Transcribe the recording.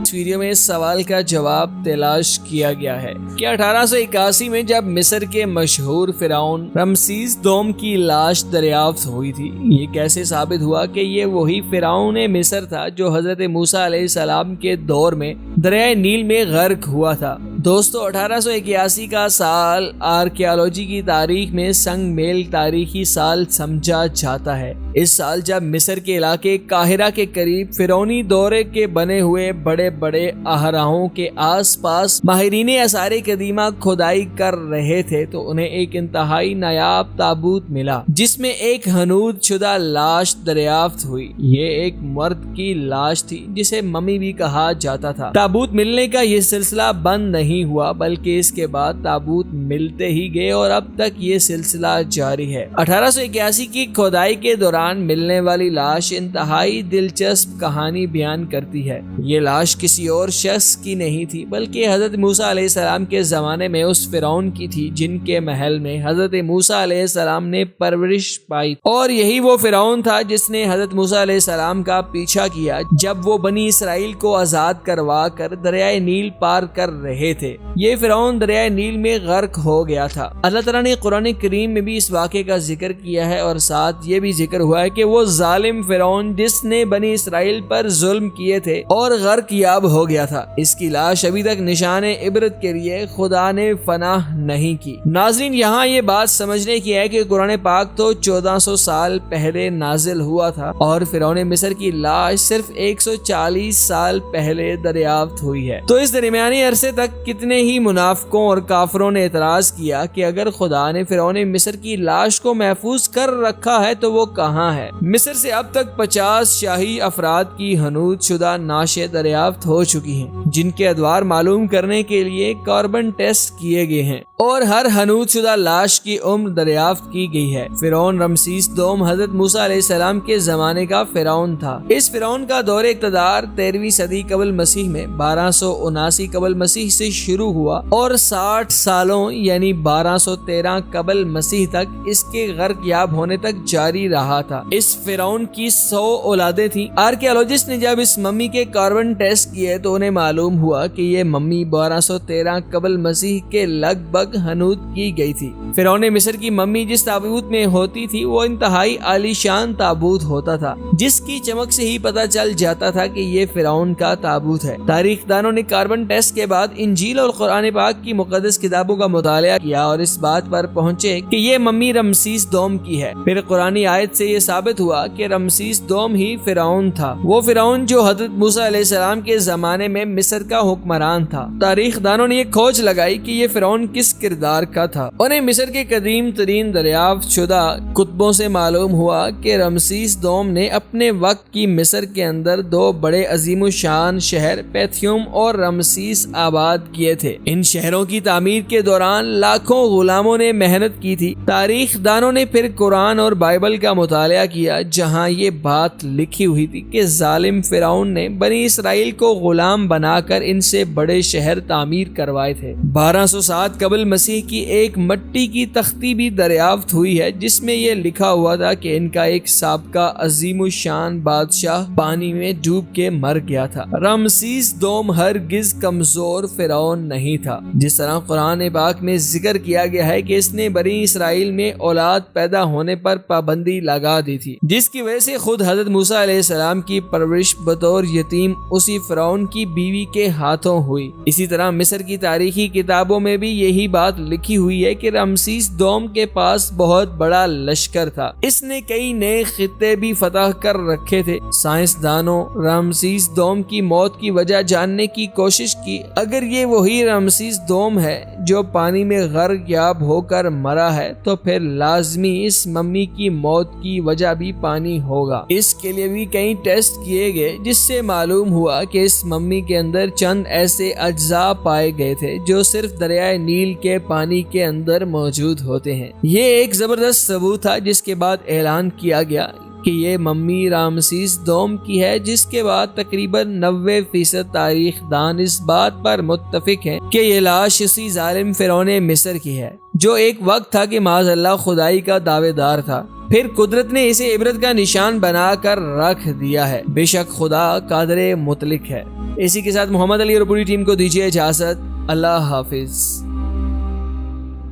اس video میں اس سوال کا جواب تلاش کیا گیا ہے کہ 1881 میں جب مصر کے مشہور فرعون رمسیس دوم کی لاش دریافت ہوئی تھی، یہ کیسے ثابت ہوا کہ یہ وہی فرعون مصر تھا جو حضرت موسیٰ علیہ السلام کے دور میں دریائے نیل میں غرق ہوا تھا؟ دوستو، 1881 کا سال آرکیالوجی کی تاریخ میں سنگ میل تاریخی سال سمجھا جاتا ہے۔ اس سال جب مصر کے علاقے قاہرہ کے قریب فرعونی دورے کے بنے ہوئے بڑے بڑے اہراموں کے آس پاس ماہرین آثار قدیمہ کھدائی کر رہے تھے تو انہیں ایک انتہائی نایاب تابوت ملا جس میں ایک حنوط شدہ لاش دریافت ہوئی۔ یہ ایک مرد کی لاش تھی جسے ممی بھی کہا جاتا تھا۔ تابوت ملنے کا یہ سلسلہ بند نہیں ہوا بلکہ اس کے بعد تابوت ملتے ہی گئے اور اب تک یہ سلسلہ جاری ہے۔ 1881 کی کھدائی کے دوران ملنے والی لاش انتہائی دلچسپ کہانی بیان کرتی ہے۔ یہ لاش کسی اور شخص کی نہیں تھی بلکہ حضرت موسیٰ علیہ السلام کے زمانے میں اس فرعون کی تھی جن کے محل میں حضرت موسیٰ علیہ السلام نے پرورش پائی، اور یہی وہ فرعون تھا جس نے حضرت موسیٰ علیہ السلام کا پیچھا کیا جب وہ بنی اسرائیل کو آزاد کروا کر دریائے نیل پار کر رہے تھے۔ یہ فرعون دریائے نیل میں غرق ہو گیا تھا۔ اللہ تعالیٰ نے قرآن کریم میں بھی اس واقعے کا ذکر کیا ہے اور ساتھ یہ بھی ذکر ہوا ہے کہ وہ ظالم فرعون جس نے بنی اسرائیل پر ظلم کیے تھے اور غرق یاب ہو گیا تھا، اس کی لاش ابھی تک نشان عبرت کے لیے خدا نے فناہ نہیں کی۔ ناظرین، یہاں یہ بات سمجھنے کی ہے کہ قرآن پاک تو 1400 سال پہلے نازل ہوا تھا اور فرعون مصر کی لاش صرف 140 سال پہلے دریافت ہوئی ہے۔ تو اس درمیانی عرصے تک کتنے ہی منافقوں اور کافروں نے اعتراض کیا کہ اگر خدا نے فرعون مصر کی لاش کو محفوظ کر رکھا ہے تو وہ کہاں ہے؟ مصر سے اب تک 50 شاہی افراد کی حنوط شدہ نعشیں دریافت ہو چکی ہیں جن کے ادوار معلوم کرنے کے لیے کاربن ٹیسٹ کیے گئے ہیں اور ہر حنوط شدہ لاش کی عمر دریافت کی گئی ہے۔ فرعون رمسیس دوم حضرت موسیٰ علیہ السلام کے زمانے کا فرعون تھا۔ اس فرعون کا دور اقتدار 13ویں صدی قبل مسیح میں 1279 قبل مسیح سے شروع ہوا اور 60 سالوں یعنی 1213 قبل مسیح تک اس کے غرق یاب ہونے تک جاری رہا تھا۔ اس فرعون کی 100 اولادیں تھیں۔ آرکیالوجسٹ نے جب اس ممی کے کاربن ٹیسٹ کیے تو انہیں معلوم ہوا کہ یہ ممی 1213 قبل مسیح کے لگ بھگ حنوط کی گئی تھی۔ فرعون مصر کی ممی جس تابوت میں ہوتی تھی وہ انتہائی عالی شان تابوت ہوتا تھا جس کی چمک سے ہی پتہ چل جاتا تھا کہ یہ فرعون کا تابوت ہے۔ تاریخ دانوں نے کاربن ٹیسٹ کے بعد انجیل اور قرآن پاک کی مقدس کتابوں کا مطالعہ کیا اور اس بات پر پہنچے کہ یہ ممی رمسیس دوم کی ہے۔ پھر قرآنی آیت سے یہ ثابت ہوا کہ رمسیس دوم ہی فرعون تھا، وہ فرعون جو حضرت موسیٰ علیہ السلام کے زمانے میں مصر کا حکمران تھا۔ تاریخ دانوں نے یہ کھوج لگائی کہ یہ فرعون کس کردار کا تھا۔ انہیں مصر کے قدیم ترین دریافت شدہ کتبوں سے معلوم ہوا کہ رمسیس دوم نے اپنے وقت کی مصر کے اندر 2 بڑے عظیم الشان شہر پیتھیوم اور رمسیس آباد کیے تھے۔ ان شہروں کی تعمیر کے دوران لاکھوں غلاموں نے محنت کی تھی۔ تاریخ دانوں نے پھر قرآن اور بائبل کا مطالعہ کیا جہاں یہ بات لکھی ہوئی تھی کہ ظالم فرعون نے بنی اسرائیل کو غلام بنا کر ان سے بڑے شہر تعمیر کروائے تھے۔ 1207 قبل مسیح کی ایک مٹی کی تختی بھی دریافت ہوئی ہے جس میں یہ لکھا ہوا تھا کہ ان کا ایک سابقہ عظیم الشان بادشاہ پانی میں ڈوب کے مر گیا تھا۔ رمسیس دوم ہرگز کمزور فرعون نہیں تھا۔ جس طرح قرآن پاک میں ذکر کیا گیا ہے کہ اس نے بنی اسرائیل میں اولاد پیدا ہونے پر پابندی لگا دی تھی جس کی وجہ سے خود حضرت موسیٰ علیہ السلام کی پرورش بطور یتیم اسی فرعون کی بیوی کے ہاتھوں ہوئی۔ اسی طرح مصر کی تاریخی کتابوں میں بھی یہی بات لکھی ہوئی ہے کہ رمسیس دوم کے پاس بہت بڑا لشکر تھا، اس نے کئی نئے خطے بھی فتح کر رکھے تھے۔ سائنسدانوں رمسیس دوم کی موت کی وجہ جاننے کی کوشش کی۔ اگر یہ وہی رمسیس دوم ہے جو پانی میں غرق یاب ہو کر مرا ہے تو پھر لازمی اس ممی کی موت کی وجہ بھی پانی ہوگا۔ اس کے لیے بھی کئی ٹیسٹ کیے گئے جس سے معلوم ہوا کہ اس ممی کے اندر چند ایسے اجزاء پائے گئے تھے جو صرف دریائے نیل کے پانی کے اندر موجود ہوتے ہیں۔ یہ ایک زبردست ثبوت تھا جس کے بعد اعلان کیا گیا کہ یہ ممی رامسیس دوم کی ہے، جس کے بعد تقریباً 90% تاریخ دان اس بات پر متفق ہیں کہ یہ لاش اسی ظالم فرعون مصر کی ہے جو ایک وقت تھا کہ معاذ اللہ خدائی کا دعوے دار تھا، پھر قدرت نے اسے عبرت کا نشان بنا کر رکھ دیا ہے۔ بے شک خدا قادر مطلق ہے۔ اسی کے ساتھ محمد علی اور پوری ٹیم کو دیجیے اجازت۔ اللہ حافظ۔